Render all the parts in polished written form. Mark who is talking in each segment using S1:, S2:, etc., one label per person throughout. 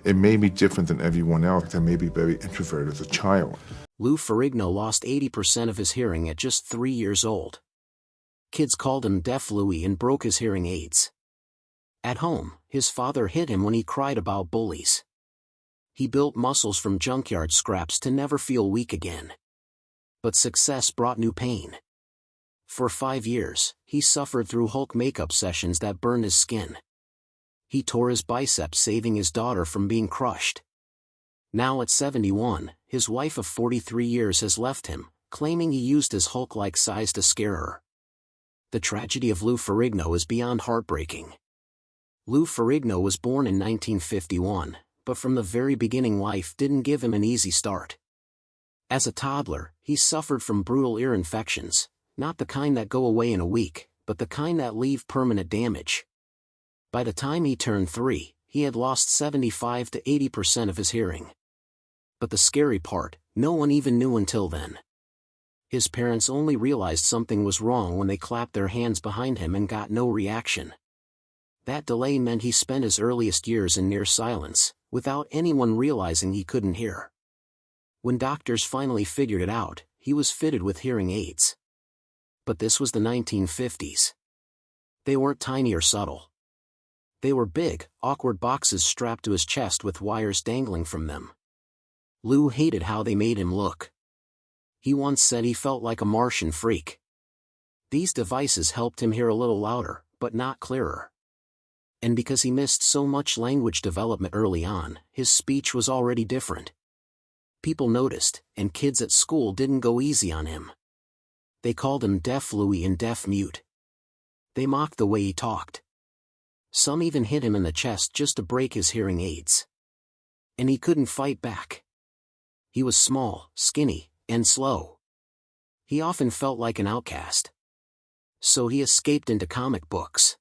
S1: It made me different than everyone else. I may be very introverted as a child.
S2: Lou Ferrigno lost 80% of his hearing at just 3 years old. Kids called him Deaf Louie and broke his hearing aids. At home, his father hit him when he cried about bullies. He built muscles from junkyard scraps to never feel weak again. But success brought new pain. For 5 years, he suffered through Hulk makeup sessions that burned his skin. He tore his biceps saving his daughter from being crushed. Now at 71, his wife of 43 years has left him, claiming he used his Hulk-like size to scare her. The tragedy of Lou Ferrigno is beyond heartbreaking. Lou Ferrigno was born in 1951, but from the very beginning life didn't give him an easy start. As a toddler, he suffered from brutal ear infections, not the kind that go away in a week, but the kind that leave permanent damage. By the time he turned 3, he had lost 75 to 80% of his hearing. But the scary part, no one even knew until then. His parents only realized something was wrong when they clapped their hands behind him and got no reaction. That delay meant he spent his earliest years in near silence, without anyone realizing he couldn't hear. When doctors finally figured it out, he was fitted with hearing aids. But this was the 1950s. They weren't tiny or subtle. They were big, awkward boxes strapped to his chest with wires dangling from them. Lou hated how they made him look. He once said he felt like a Martian freak. These devices helped him hear a little louder, but not clearer. And because he missed so much language development early on, his speech was already different. People noticed, and kids at school didn't go easy on him. They called him Deaf Louie and Deaf Mute. They mocked the way he talked. Some even hit him in the chest just to break his hearing aids. And he couldn't fight back. He was small, skinny, and slow. He often felt like an outcast. So he escaped into comic books.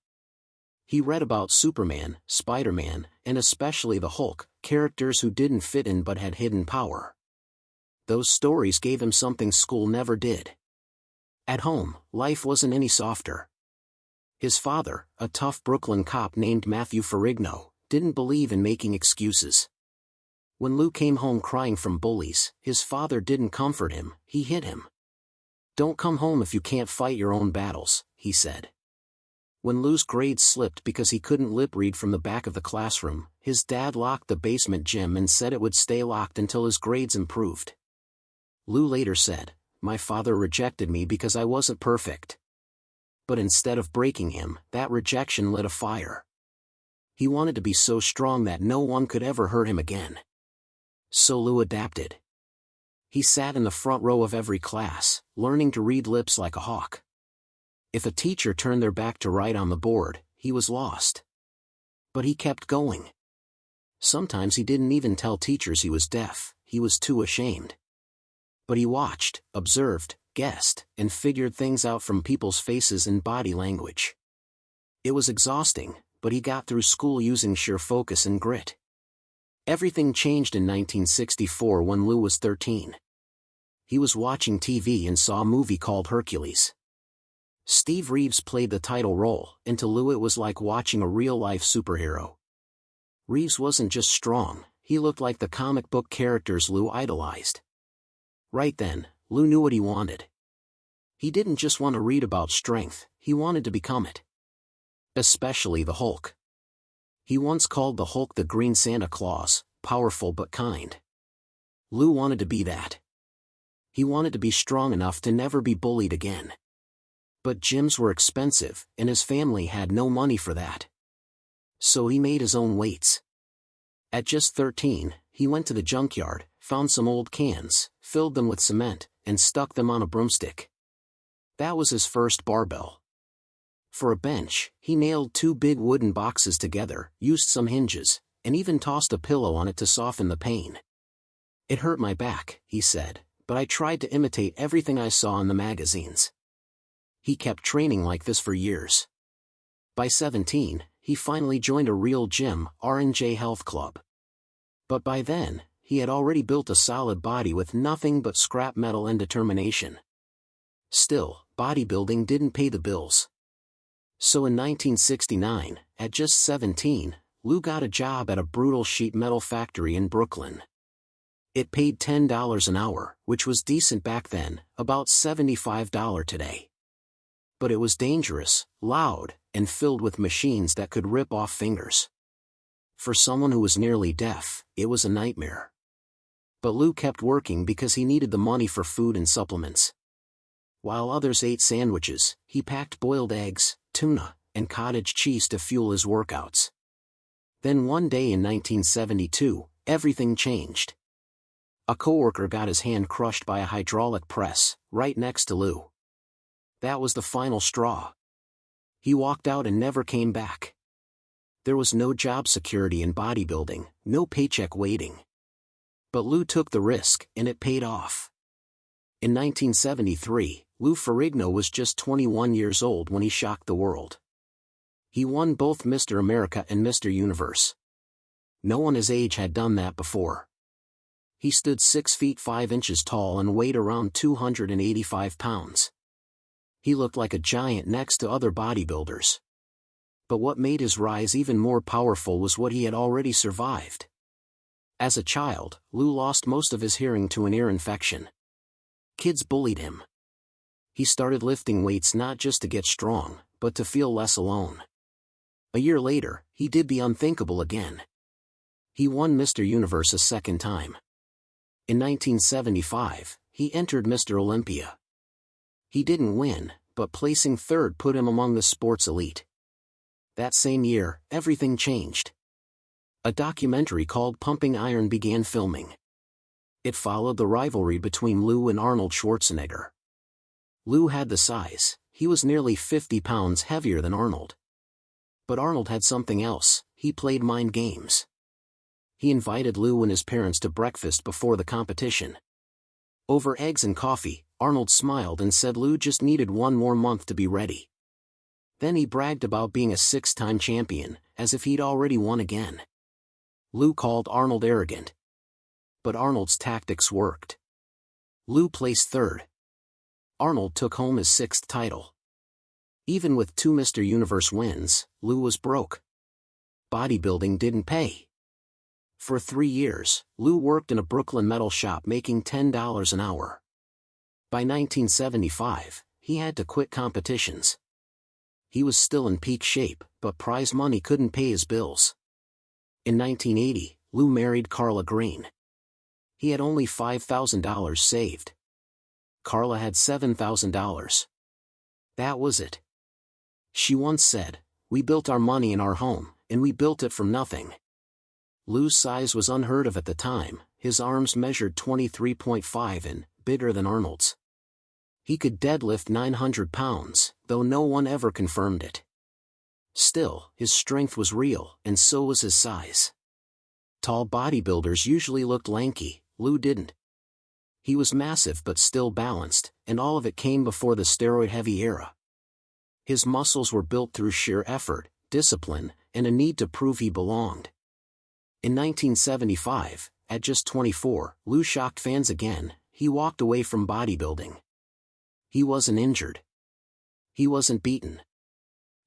S2: He read about Superman, Spider-Man, and especially the Hulk, characters who didn't fit in but had hidden power. Those stories gave him something school never did. At home, life wasn't any softer. His father, a tough Brooklyn cop named Matthew Ferrigno, didn't believe in making excuses. When Lou came home crying from bullies, his father didn't comfort him, he hit him. "Don't come home if you can't fight your own battles," he said. When Lou's grades slipped because he couldn't lip read from the back of the classroom, his dad locked the basement gym and said it would stay locked until his grades improved. Lou later said, "My father rejected me because I wasn't perfect." But instead of breaking him, that rejection lit a fire. He wanted to be so strong that no one could ever hurt him again. So Lou adapted. He sat in the front row of every class, learning to read lips like a hawk. If a teacher turned their back to write on the board, he was lost. But he kept going. Sometimes he didn't even tell teachers he was deaf, he was too ashamed. But he watched, observed, guessed, and figured things out from people's faces and body language. It was exhausting, but he got through school using sheer focus and grit. Everything changed in 1964 when Lou was 13. He was watching TV and saw a movie called Hercules. Steve Reeves played the title role, and to Lou it was like watching a real-life superhero. Reeves wasn't just strong, he looked like the comic book characters Lou idolized. Right then, Lou knew what he wanted. He didn't just want to read about strength, he wanted to become it. Especially the Hulk. He once called the Hulk the Green Santa Claus, powerful but kind. Lou wanted to be that. He wanted to be strong enough to never be bullied again. But gyms were expensive, and his family had no money for that. So he made his own weights. At just 13, he went to the junkyard, found some old cans, filled them with cement, and stuck them on a broomstick. That was his first barbell. For a bench, he nailed 2 big wooden boxes together, used some hinges, and even tossed a pillow on it to soften the pain. "It hurt my back," he said, "but I tried to imitate everything I saw in the magazines." He kept training like this for years. By 17, he finally joined a real gym, R&J Health Club. But by then, he had already built a solid body with nothing but scrap metal and determination. Still, bodybuilding didn't pay the bills. So in 1969, at just 17, Lou got a job at a brutal sheet metal factory in Brooklyn. It paid $10 an hour, which was decent back then, about $75 today. But it was dangerous, loud, and filled with machines that could rip off fingers. For someone who was nearly deaf, it was a nightmare. But Lou kept working because he needed the money for food and supplements. While others ate sandwiches, he packed boiled eggs, tuna, and cottage cheese to fuel his workouts. Then one day in 1972, everything changed. A coworker got his hand crushed by a hydraulic press, right next to Lou. That was the final straw. He walked out and never came back. There was no job security in bodybuilding, no paycheck waiting. But Lou took the risk, and it paid off. In 1973, Lou Ferrigno was just 21 years old when he shocked the world. He won both Mr. America and Mr. Universe. No one his age had done that before. He stood 6 feet 5 inches tall and weighed around 285 pounds. He looked like a giant next to other bodybuilders. But what made his rise even more powerful was what he had already survived. As a child, Lou lost most of his hearing to an ear infection. Kids bullied him. He started lifting weights not just to get strong, but to feel less alone. A year later, he did the unthinkable again. He won Mr. Universe a second time. In 1975, he entered Mr. Olympia. He didn't win, but placing third put him among the sports elite. That same year, everything changed. A documentary called Pumping Iron began filming. It followed the rivalry between Lou and Arnold Schwarzenegger. Lou had the size, he was nearly 50 pounds heavier than Arnold. But Arnold had something else, he played mind games. He invited Lou and his parents to breakfast before the competition. Over eggs and coffee, Arnold smiled and said Lou just needed one more month to be ready. Then he bragged about being a 6-time champion, as if he'd already won again. Lou called Arnold arrogant. But Arnold's tactics worked. Lou placed third. Arnold took home his 6th title. Even with 2 Mr. Universe wins, Lou was broke. Bodybuilding didn't pay. For 3 years, Lou worked in a Brooklyn metal shop making $10 an hour. By 1975, he had to quit competitions. He was still in peak shape, but prize money couldn't pay his bills. In 1980, Lou married Carla Green. He had only $5,000 saved. Carla had $7,000. That was it. She once said, "We built our money in our home, and we built it from nothing." Lou's size was unheard of at the time, his arms measured 23.5 and bigger than Arnold's. He could deadlift 900 pounds, though no one ever confirmed it. Still, his strength was real, and so was his size. Tall bodybuilders usually looked lanky, Lou didn't. He was massive but still balanced, and all of it came before the steroid-heavy era. His muscles were built through sheer effort, discipline, and a need to prove he belonged. In 1975, at just 24, Lou shocked fans again. He walked away from bodybuilding. He wasn't injured. He wasn't beaten.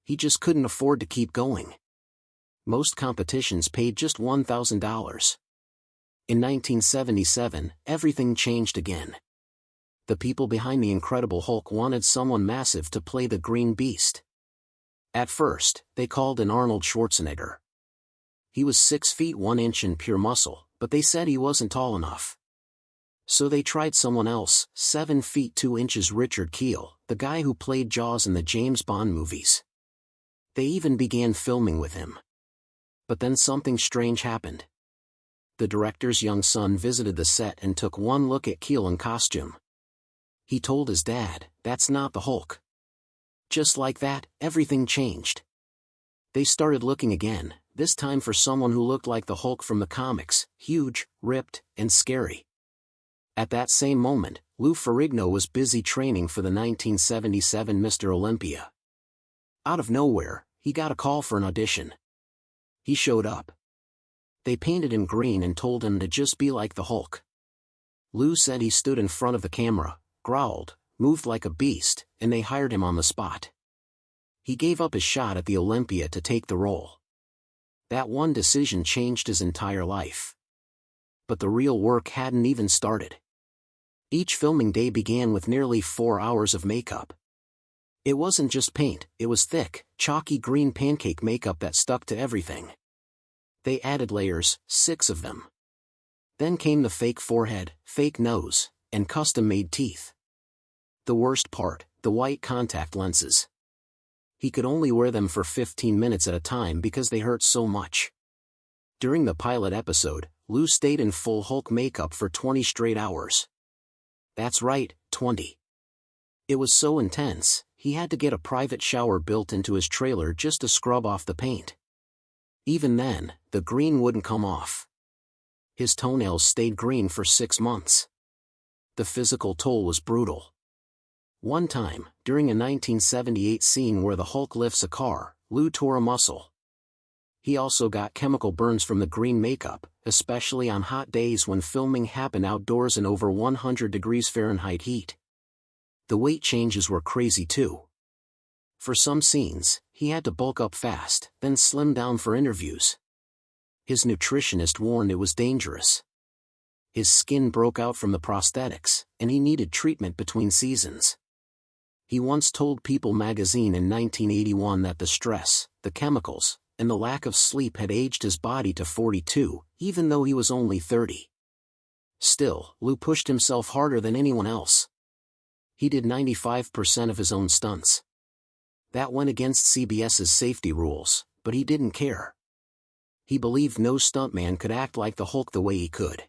S2: He just couldn't afford to keep going. Most competitions paid just $1,000. In 1977, everything changed again. The people behind the Incredible Hulk wanted someone massive to play the Green Beast. At first, they called in Arnold Schwarzenegger. He was 6 feet 1 inch in pure muscle, but they said he wasn't tall enough. So they tried someone else, 7 feet 2 inches Richard Kiel, the guy who played Jaws in the James Bond movies. They even began filming with him. But then something strange happened. The director's young son visited the set and took one look at Kiel in costume. He told his dad, "That's not the Hulk." Just like that, everything changed. They started looking again, this time for someone who looked like the Hulk from the comics, huge, ripped, and scary. At that same moment, Lou Ferrigno was busy training for the 1977 Mr. Olympia. Out of nowhere, he got a call for an audition. He showed up. They painted him green and told him to just be like the Hulk. Lou said he stood in front of the camera, growled, moved like a beast, and they hired him on the spot. He gave up his shot at the Olympia to take the role. That one decision changed his entire life. But the real work hadn't even started. Each filming day began with nearly 4 hours of makeup. It wasn't just paint, it was thick, chalky green pancake makeup that stuck to everything. They added layers, 6 of them. Then came the fake forehead, fake nose, and custom-made teeth. The worst part, the white contact lenses. He could only wear them for 15 minutes at a time because they hurt so much. During the pilot episode, Lou stayed in full Hulk makeup for 20 straight hours. That's right, 20. It was so intense, he had to get a private shower built into his trailer just to scrub off the paint. Even then, the green wouldn't come off. His toenails stayed green for 6 months. The physical toll was brutal. One time, during a 1978 scene where the Hulk lifts a car, Lou tore a muscle. He also got chemical burns from the green makeup, especially on hot days when filming happened outdoors in over 100 degrees Fahrenheit heat. The weight changes were crazy too. For some scenes, he had to bulk up fast, then slim down for interviews. His nutritionist warned it was dangerous. His skin broke out from the prosthetics, and he needed treatment between seasons. He once told People magazine in 1981 that the stress, the chemicals, and the lack of sleep had aged his body to 42, even though he was only 30. Still, Lou pushed himself harder than anyone else. He did 95% of his own stunts. That went against CBS's safety rules, but he didn't care. He believed no stuntman could act like the Hulk the way he could.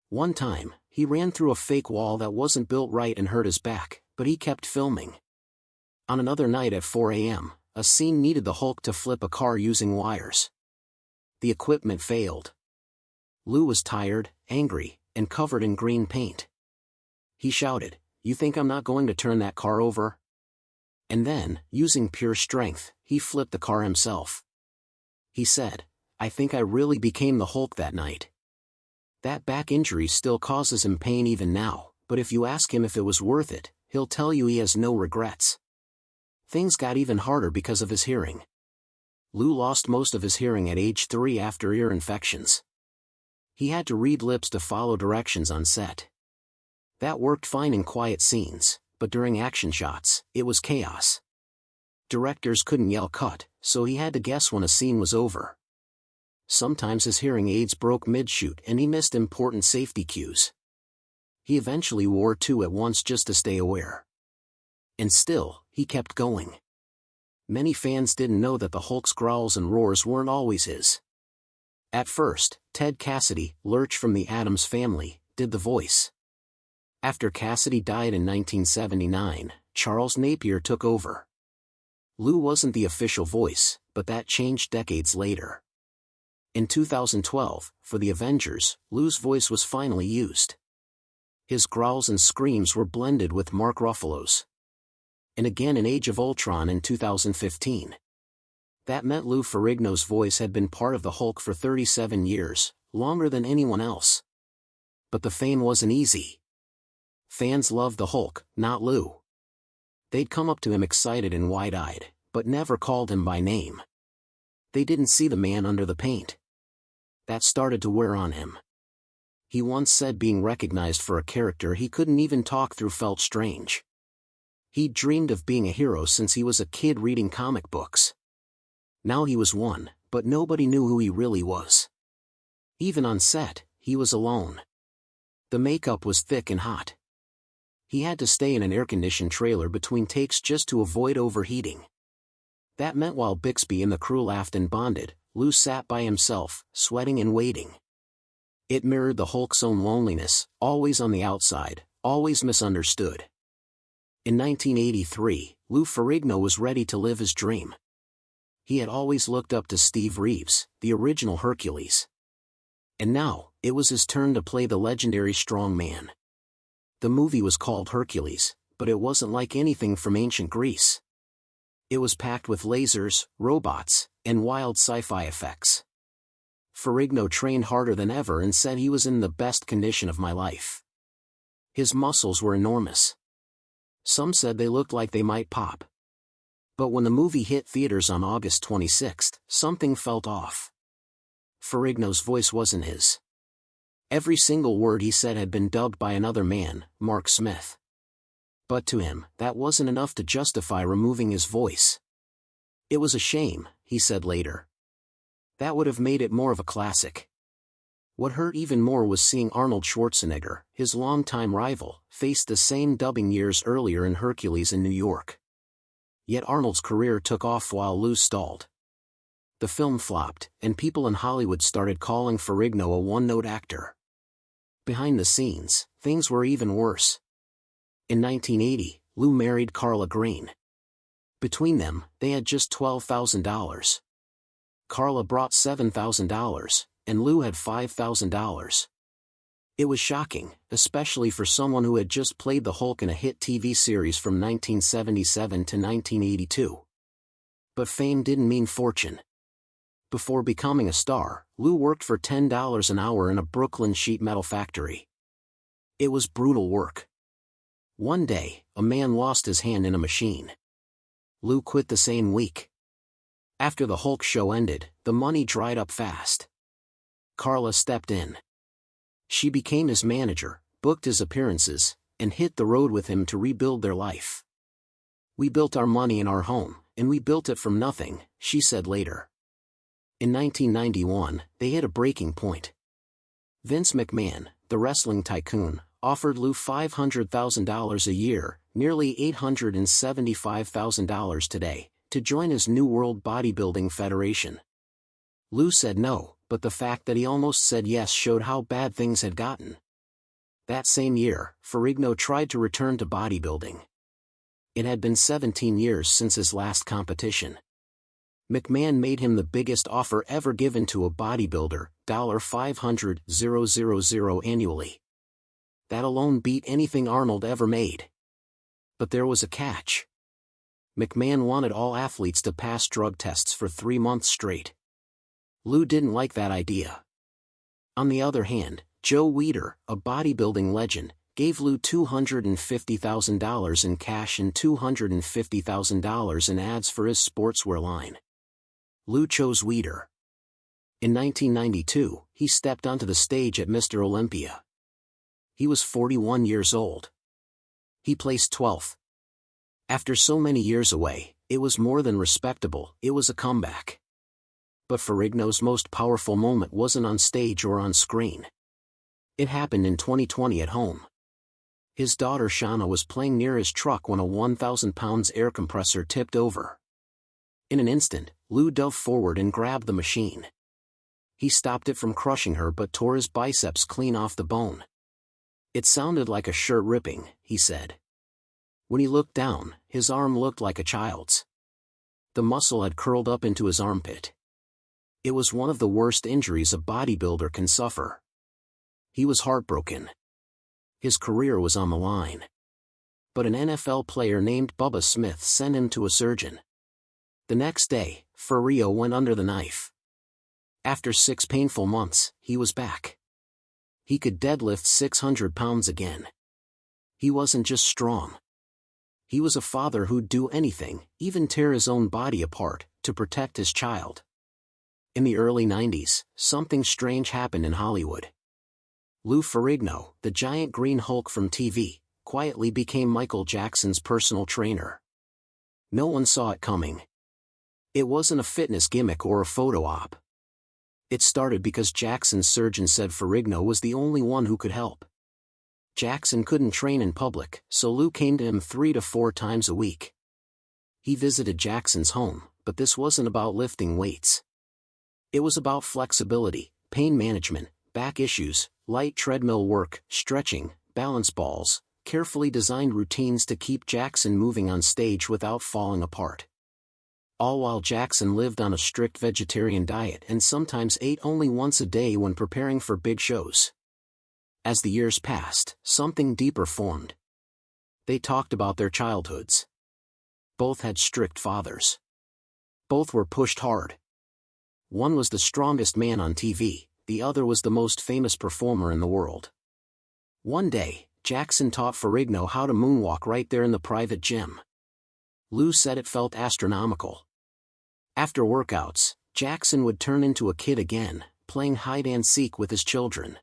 S2: One time, he ran through a fake wall that wasn't built right and hurt his back, but he kept filming. On another night at 4 a.m., a scene needed the Hulk to flip a car using wires. The equipment failed. Lou was tired, angry, and covered in green paint. He shouted, "You think I'm not going to turn that car over?" And then, using pure strength, he flipped the car himself. He said, "I think I really became the Hulk that night." That back injury still causes him pain even now, but if you ask him if it was worth it, he'll tell you he has no regrets. Things got even harder because of his hearing. Lou lost most of his hearing at age 3 after ear infections. He had to read lips to follow directions on set. That worked fine in quiet scenes, but during action shots, it was chaos. Directors couldn't yell cut, so he had to guess when a scene was over. Sometimes his hearing aids broke mid-shoot and he missed important safety cues. He eventually wore 2 at once just to stay aware. And still, he kept going. Many fans didn't know that the Hulk's growls and roars weren't always his. At first, Ted Cassidy, Lurch from the Addams Family, did the voice. After Cassidy died in 1979, Charles Napier took over. Lou wasn't the official voice, but that changed decades later. In 2012, for the Avengers, Lou's voice was finally used. His growls and screams were blended with Mark Ruffalo's. And again in Age of Ultron in 2015. That meant Lou Ferrigno's voice had been part of the Hulk for 37 years, longer than anyone else. But the fame wasn't easy. Fans loved the Hulk, not Lou. They'd come up to him excited and wide-eyed, but never called him by name. They didn't see the man under the paint. That started to wear on him. He once said being recognized for a character he couldn't even talk through felt strange. He'd dreamed of being a hero since he was a kid reading comic books. Now he was one, but nobody knew who he really was. Even on set, he was alone. The makeup was thick and hot. He had to stay in an air-conditioned trailer between takes just to avoid overheating. That meant while Bixby and the crew laughed and bonded, Lou sat by himself, sweating and waiting. It mirrored the Hulk's own loneliness, always on the outside, always misunderstood. In 1983, Lou Ferrigno was ready to live his dream. He had always looked up to Steve Reeves, the original Hercules. And now, it was his turn to play the legendary strong man. The movie was called Hercules, but it wasn't like anything from ancient Greece. It was packed with lasers, robots, and wild sci-fi effects. Ferrigno trained harder than ever and said he was in the best condition of my life. His muscles were enormous. Some said they looked like they might pop. But when the movie hit theaters on August 26, something felt off. Ferrigno's voice wasn't his. Every single word he said had been dubbed by another man, Mark Smith. But to him, that wasn't enough to justify removing his voice. It was a shame, he said later. That would have made it more of a classic. What hurt even more was seeing Arnold Schwarzenegger, his longtime rival, face the same dubbing years earlier in Hercules in New York. Yet Arnold's career took off while Lou stalled. The film flopped, and people in Hollywood started calling Ferrigno a one-note actor. Behind the scenes, things were even worse. In 1980, Lou married Carla Green. Between them, they had just $12,000. Carla brought $7,000, and Lou had $5,000. It was shocking, especially for someone who had just played the Hulk in a hit TV series from 1977 to 1982. But fame didn't mean fortune. Before becoming a star, Lou worked for $10 an hour in a Brooklyn sheet metal factory. It was brutal work. One day, a man lost his hand in a machine. Lou quit the same week. After the Hulk show ended, the money dried up fast. Carla stepped in. She became his manager, booked his appearances, and hit the road with him to rebuild their life. "We built our money in our home, and we built it from nothing," she said later. In 1991, they hit a breaking point. Vince McMahon, the wrestling tycoon, offered Lou $500,000 a year, nearly $875,000 today, to join his new World Bodybuilding Federation. Lou said no, but the fact that he almost said yes showed how bad things had gotten. That same year, Ferrigno tried to return to bodybuilding. It had been 17 years since his last competition. McMahon made him the biggest offer ever given to a bodybuilder, $500,000 annually. That alone beat anything Arnold ever made. But there was a catch. McMahon wanted all athletes to pass drug tests for 3 months straight. Lou didn't like that idea. On the other hand, Joe Weider, a bodybuilding legend, gave Lou $250,000 in cash and $250,000 in ads for his sportswear line. Lou chose Weider. In 1992, he stepped onto the stage at Mr. Olympia. He was 41 years old. He placed 12th. After so many years away, it was more than respectable, it was a comeback. But Ferrigno's most powerful moment wasn't on stage or on screen. It happened in 2020 at home. His daughter Shauna was playing near his truck when a 1,000-pound air compressor tipped over. In an instant, Lou dove forward and grabbed the machine. He stopped it from crushing her but tore his biceps clean off the bone. "It sounded like a shirt ripping," he said. When he looked down, his arm looked like a child's. The muscle had curled up into his armpit. It was one of the worst injuries a bodybuilder can suffer. He was heartbroken. His career was on the line. But an NFL player named Bubba Smith sent him to a surgeon. The next day, Ferrigno went under the knife. After 6 painful months, he was back. He could deadlift 600 pounds again. He wasn't just strong. He was a father who'd do anything, even tear his own body apart, to protect his child. In the early 90s, something strange happened in Hollywood. Lou Ferrigno, the giant green Hulk from TV, quietly became Michael Jackson's personal trainer. No one saw it coming. It wasn't a fitness gimmick or a photo op. It started because Jackson's surgeon said Ferrigno was the only one who could help. Jackson couldn't train in public, so Lou came to him 3 to 4 times a week. He visited Jackson's home, but this wasn't about lifting weights. It was about flexibility, pain management, back issues, light treadmill work, stretching, balance balls, carefully designed routines to keep Jackson moving on stage without falling apart. All while Jackson lived on a strict vegetarian diet and sometimes ate only once a day when preparing for big shows. As the years passed, something deeper formed. They talked about their childhoods. Both had strict fathers. Both were pushed hard. One was the strongest man on TV, the other was the most famous performer in the world. One day, Jackson taught Ferrigno how to moonwalk right there in the private gym. Lou said it felt astronomical. After workouts, Jackson would turn into a kid again, playing hide-and-seek with his children.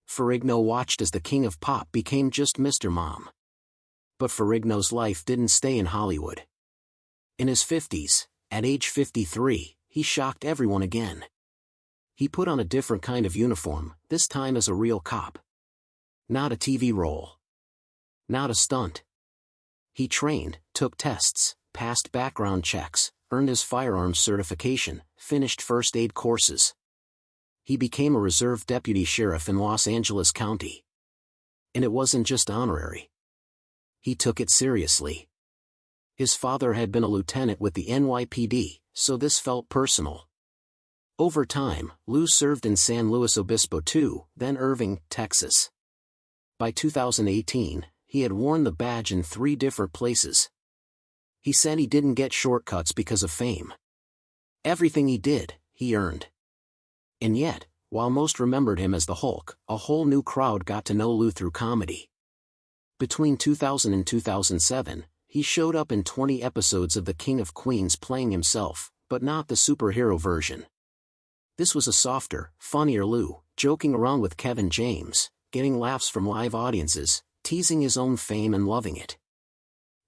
S2: Ferrigno watched as the king of pop became just Mr. Mom. But Ferrigno's life didn't stay in Hollywood. In his 50s, at age 53, he shocked everyone again. He put on a different kind of uniform, this time as a real cop. Not a TV role. Not a stunt. He trained, took tests, passed background checks, earned his firearms certification, finished first aid courses. He became a reserve deputy sheriff in Los Angeles County. And it wasn't just honorary. He took it seriously. His father had been a lieutenant with the NYPD, so this felt personal. Over time, Lou served in San Luis Obispo too, then Irving, Texas. By 2018, he had worn the badge in 3 different places. He said he didn't get shortcuts because of fame. Everything he did, he earned. And yet, while most remembered him as the Hulk, a whole new crowd got to know Lou through comedy. Between 2000 and 2007, he showed up in 20 episodes of The King of Queens playing himself, but not the superhero version. This was a softer, funnier Lou, joking around with Kevin James, getting laughs from live audiences, teasing his own fame and loving it.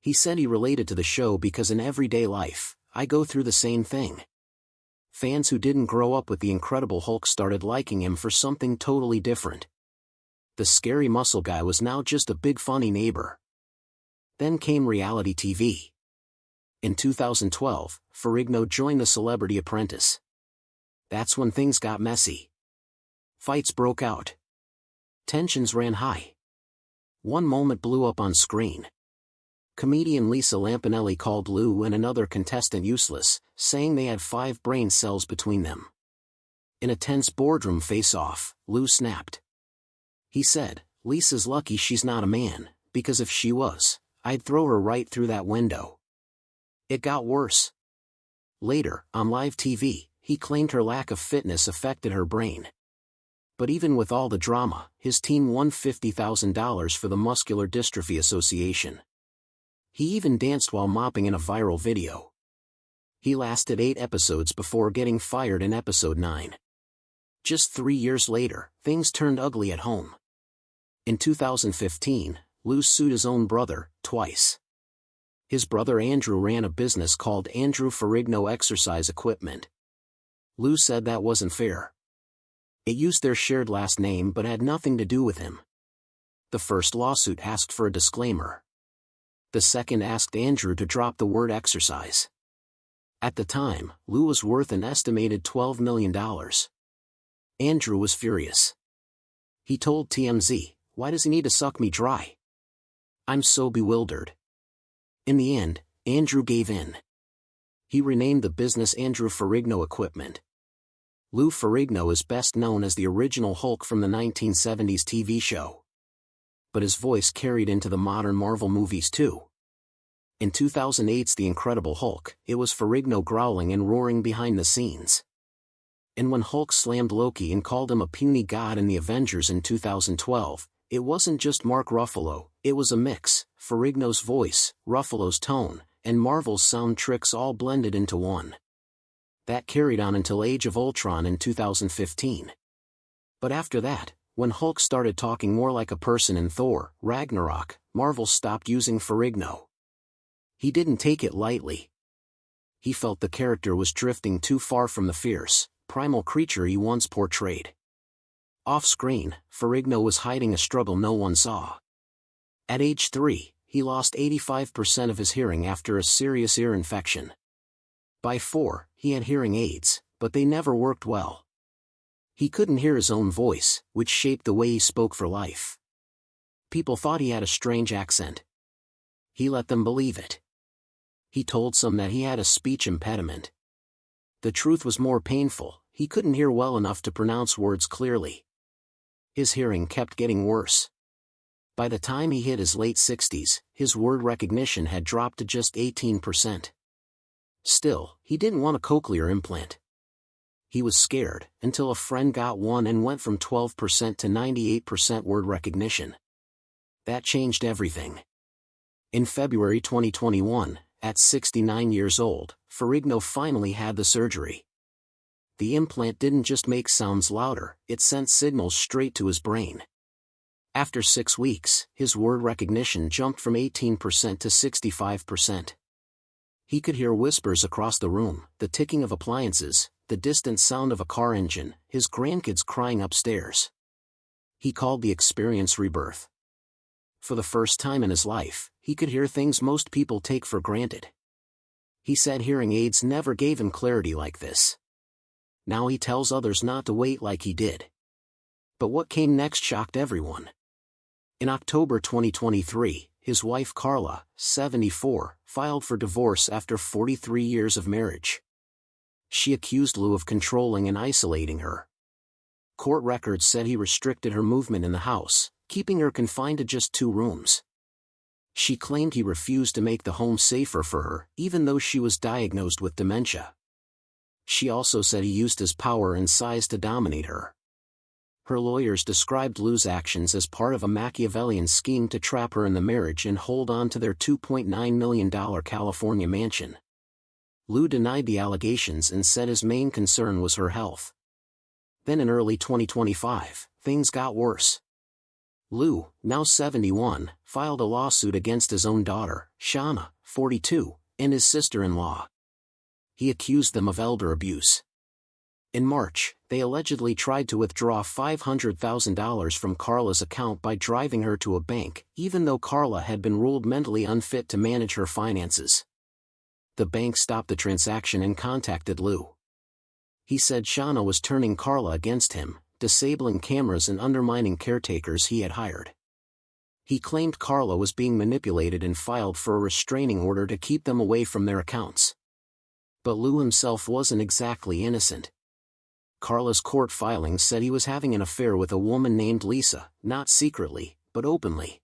S2: He said he related to the show because in everyday life, I go through the same thing. Fans who didn't grow up with the Incredible Hulk started liking him for something totally different. The scary muscle guy was now just a big funny neighbor. Then came reality TV. In 2012, Ferrigno joined The Celebrity Apprentice. That's when things got messy. Fights broke out. Tensions ran high. One moment blew up on screen. Comedian Lisa Lampanelli called Lou and another contestant useless, saying they had 5 brain cells between them. In a tense boardroom face-off, Lou snapped. He said, "Lisa's lucky she's not a man, because if she was, I'd throw her right through that window." It got worse. Later, on live TV, he claimed her lack of fitness affected her brain. But even with all the drama, his team won $50,000 for the Muscular Dystrophy Association. He even danced while mopping in a viral video. He lasted 8 episodes before getting fired in episode 9. Just 3 years later, things turned ugly at home. In 2015, Lou sued his own brother, twice. His brother Andrew ran a business called Andrew Ferrigno Exercise Equipment. Lou said that wasn't fair. It used their shared last name but had nothing to do with him. The first lawsuit asked for a disclaimer. The second asked Andrew to drop the word exercise. At the time, Lou was worth an estimated $12 million. Andrew was furious. He told TMZ, "Why does he need to suck me dry? I'm so bewildered." In the end, Andrew gave in. He renamed the business Andrew Ferrigno Equipment. Lou Ferrigno is best known as the original Hulk from the 1970s TV show. But his voice carried into the modern Marvel movies too. In 2008's The Incredible Hulk, it was Ferrigno growling and roaring behind the scenes. And when Hulk slammed Loki and called him a puny god in the Avengers in 2012, it wasn't just Mark Ruffalo, it was a mix, Ferrigno's voice, Ruffalo's tone, and Marvel's sound tricks all blended into one. That carried on until Age of Ultron in 2015. But after that, when Hulk started talking more like a person in Thor, Ragnarok, Marvel stopped using Ferrigno. He didn't take it lightly. He felt the character was drifting too far from the fierce, primal creature he once portrayed. Off-screen, Ferrigno was hiding a struggle no one saw. At age 3, he lost 85% of his hearing after a serious ear infection. By 4, he had hearing aids, but they never worked well. He couldn't hear his own voice, which shaped the way he spoke for life. People thought he had a strange accent. He let them believe it. He told some that he had a speech impediment. The truth was more painful, he couldn't hear well enough to pronounce words clearly. His hearing kept getting worse. By the time he hit his late 60s, his word recognition had dropped to just 18%. Still, he didn't want a cochlear implant. He was scared, until a friend got one and went from 12% to 98% word recognition. That changed everything. In February 2021, At 69 years old, Ferrigno finally had the surgery. The implant didn't just make sounds louder, it sent signals straight to his brain. After 6 weeks, his word recognition jumped from 18% to 65%. He could hear whispers across the room, the ticking of appliances, the distant sound of a car engine, his grandkids crying upstairs. He called the experience rebirth. For the first time in his life, he could hear things most people take for granted. He said hearing aids never gave him clarity like this. Now he tells others not to wait like he did. But what came next shocked everyone. In October 2023, his wife Carla, 74, filed for divorce after 43 years of marriage. She accused Lou of controlling and isolating her. Court records said he restricted her movement in the house, keeping her confined to just 2 rooms. She claimed he refused to make the home safer for her, even though she was diagnosed with dementia. She also said he used his power and size to dominate her. Her lawyers described Lou's actions as part of a Machiavellian scheme to trap her in the marriage and hold on to their $2.9 million California mansion. Lou denied the allegations and said his main concern was her health. Then in early 2025, things got worse. Lou, now 71, filed a lawsuit against his own daughter, Shauna, 42, and his sister-in-law. He accused them of elder abuse. In March, they allegedly tried to withdraw $500,000 from Carla's account by driving her to a bank, even though Carla had been ruled mentally unfit to manage her finances. The bank stopped the transaction and contacted Lou. He said Shauna was turning Carla against him, disabling cameras and undermining caretakers he had hired. He claimed Carla was being manipulated and filed for a restraining order to keep them away from their accounts. But Lou himself wasn't exactly innocent. Carla's court filings said he was having an affair with a woman named Lisa, not secretly, but openly.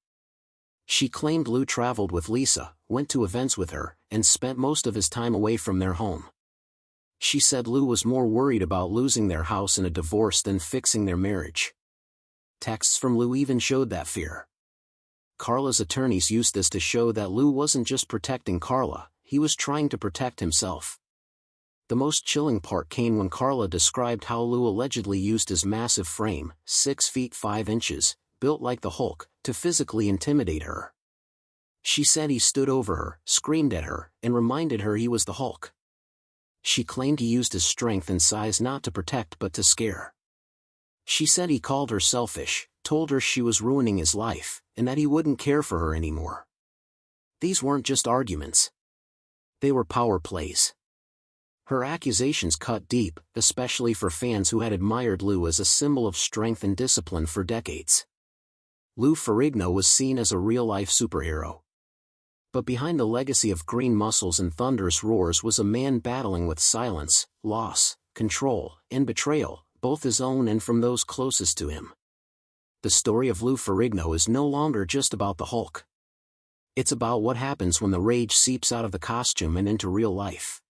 S2: She claimed Lou traveled with Lisa, went to events with her, and spent most of his time away from their home. She said Lou was more worried about losing their house in a divorce than fixing their marriage. Texts from Lou even showed that fear. Carla's attorneys used this to show that Lou wasn't just protecting Carla, he was trying to protect himself. The most chilling part came when Carla described how Lou allegedly used his massive frame, 6 feet 5 inches, built like the Hulk, to physically intimidate her. She said he stood over her, screamed at her, and reminded her he was the Hulk. She claimed he used his strength and size not to protect but to scare. She said he called her selfish, told her she was ruining his life, and that he wouldn't care for her anymore. These weren't just arguments. They were power plays. Her accusations cut deep, especially for fans who had admired Lou as a symbol of strength and discipline for decades. Lou Ferrigno was seen as a real-life superhero. But behind the legacy of green muscles and thunderous roars was a man battling with silence, loss, control, and betrayal, both his own and from those closest to him. The story of Lou Ferrigno is no longer just about the Hulk. It's about what happens when the rage seeps out of the costume and into real life.